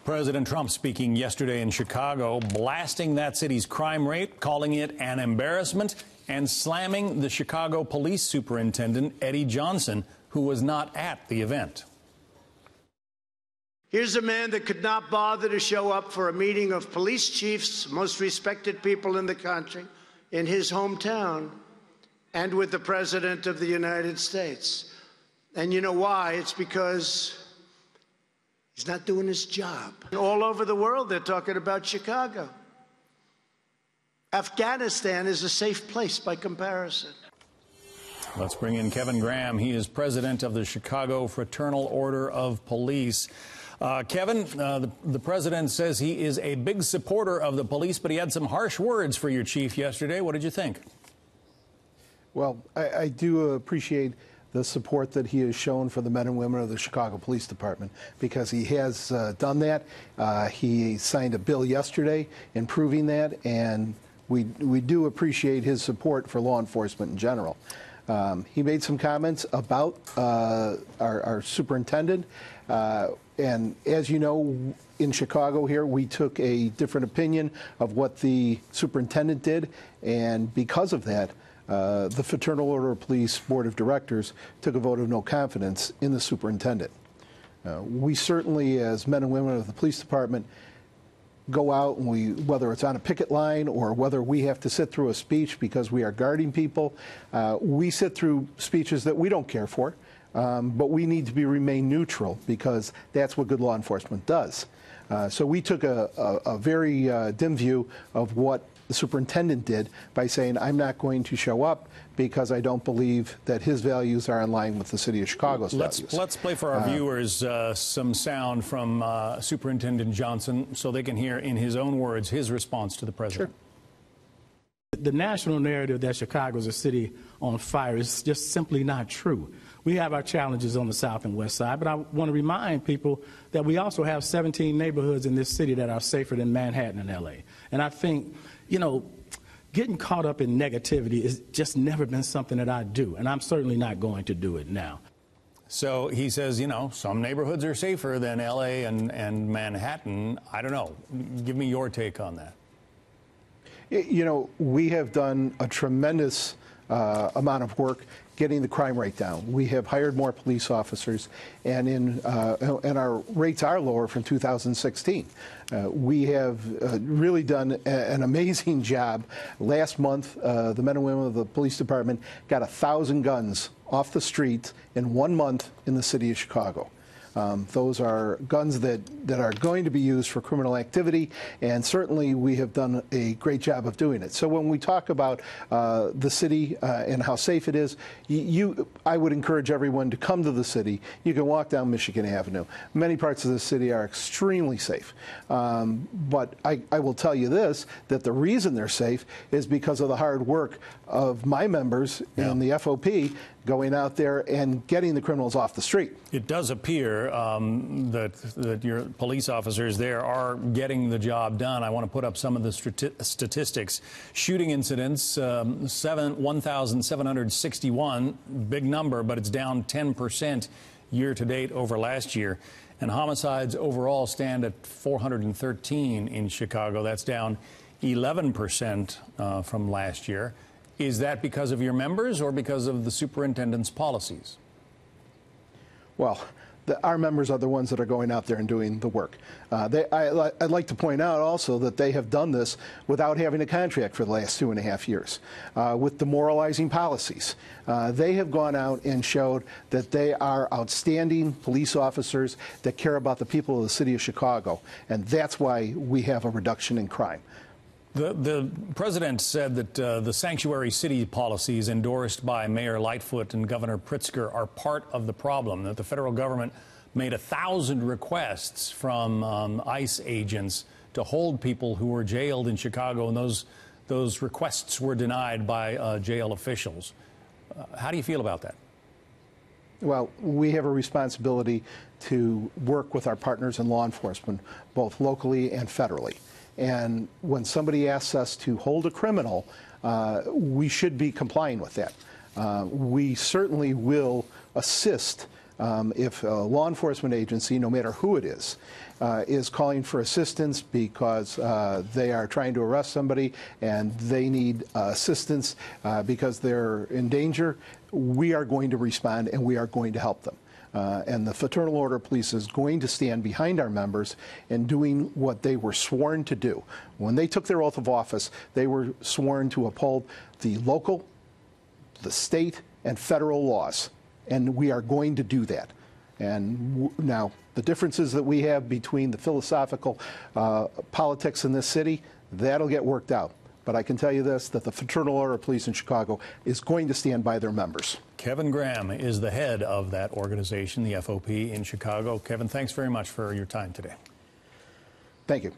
President Trump speaking yesterday in Chicago, blasting that city's crime rate, calling it an embarrassment, and slamming the Chicago police superintendent, Eddie Johnson, who was not at the event. Here's a man that could not bother to show up for a meeting of police chiefs, most respected people in the country, in his hometown, and with the President of the United States. And you know why? It's because he's not doing his job. All over the world, they're talking about Chicago. Afghanistan is a safe place by comparison. Let's bring in Kevin Graham. He is president of the Chicago Fraternal Order of Police. Kevin, the president says he is a big supporter of the police, but he had some harsh words for your chief yesterday. What did you think? Well, I do appreciate the support that he has shown for the men and women of the Chicago Police Department, because he has done that. He signed a bill yesterday improving that, and we do appreciate his support for law enforcement in general. He made some comments about our superintendent, and as you know, in Chicago here, we took a different opinion of what the superintendent did, and because of that, the Fraternal Order of Police Board of Directors took a vote of no confidence in the superintendent. We certainly, as men and women of the police department, go out and whether it's on a picket line or whether we have to sit through a speech because we are guarding people, we sit through speeches that we don't care for, but we need to remain neutral because that's what good law enforcement does. So we took a very dim view of what the superintendent did by saying, I'm not going to show up because I don't believe that his values are in line with the city of Chicago's values. Let's play for our viewers some sound from Superintendent Johnson so they can hear in his own words his response to the president. Sure. The national narrative that Chicago is a city on fire is just simply not true. We have our challenges on the south and west side, but I want to remind people that we also have 17 neighborhoods in this city that are safer than Manhattan and L.A. And I think, you know, getting caught up in negativity has just never been something that I do, and I'm certainly not going to do it now. So he says, you know, some neighborhoods are safer than L.A. and Manhattan. I don't know. Give me your take on that. You know, we have done a tremendous amount of work getting the crime rate down. We have hired more police officers, and our rates are lower from 2016. We have really done an amazing job. Last month, the men and women of the police department got 1,000 guns off the street in 1 month in the city of Chicago. Those are guns that are going to be used for criminal activity, and certainly we have done a great job of doing it. So when we talk about the city and how safe it is, I would encourage everyone to come to the city. You can walk down Michigan Avenue. Many parts of the city are extremely safe. But I will tell you this, that the reason they're safe is because of the hard work of my members in the FOP going out there and getting the criminals off the street. It does appear that your police officers there are getting the job done. I want to put up some of the statistics. Shooting incidents, 1,761, big number, but it's down 10% year to date over last year. And homicides overall stand at 413 in Chicago. That's down 11% from last year. Is that because of your members or because of the superintendent's policies? Well, our members are the ones that are going out there and doing the work. I'd like to point out also that they have done this without having a contract for the last 2.5 years, with demoralizing policies. They have gone out and showed that they are outstanding police officers that care about the people of the city of Chicago, and that's why we have a reduction in crime. The president said that the sanctuary city policies endorsed by Mayor Lightfoot and Governor Pritzker are part of the problem, that the federal government made 1,000 requests from ICE agents to hold people who were jailed in Chicago, and those requests were denied by jail officials. How do you feel about that? Well, we have a responsibility to work with our partners in law enforcement, both locally and federally. And when somebody asks us to hold a criminal, we should be complying with that. We certainly will assist If a law enforcement agency, no matter who it is calling for assistance because they are trying to arrest somebody and they need assistance because they're in danger, we are going to respond and we are going to help them. And the Fraternal Order of Police is going to stand behind our members in doing what they were sworn to do. When they took their oath of office, they were sworn to uphold the local, the state, and federal laws. And we are going to do that. And now, the differences that we have between the philosophical politics in this city, that'll get worked out. But I can tell you this, that the Fraternal Order of Police in Chicago is going to stand by their members. Kevin Graham is the head of that organization, the FOP in Chicago. Kevin, thanks very much for your time today. Thank you.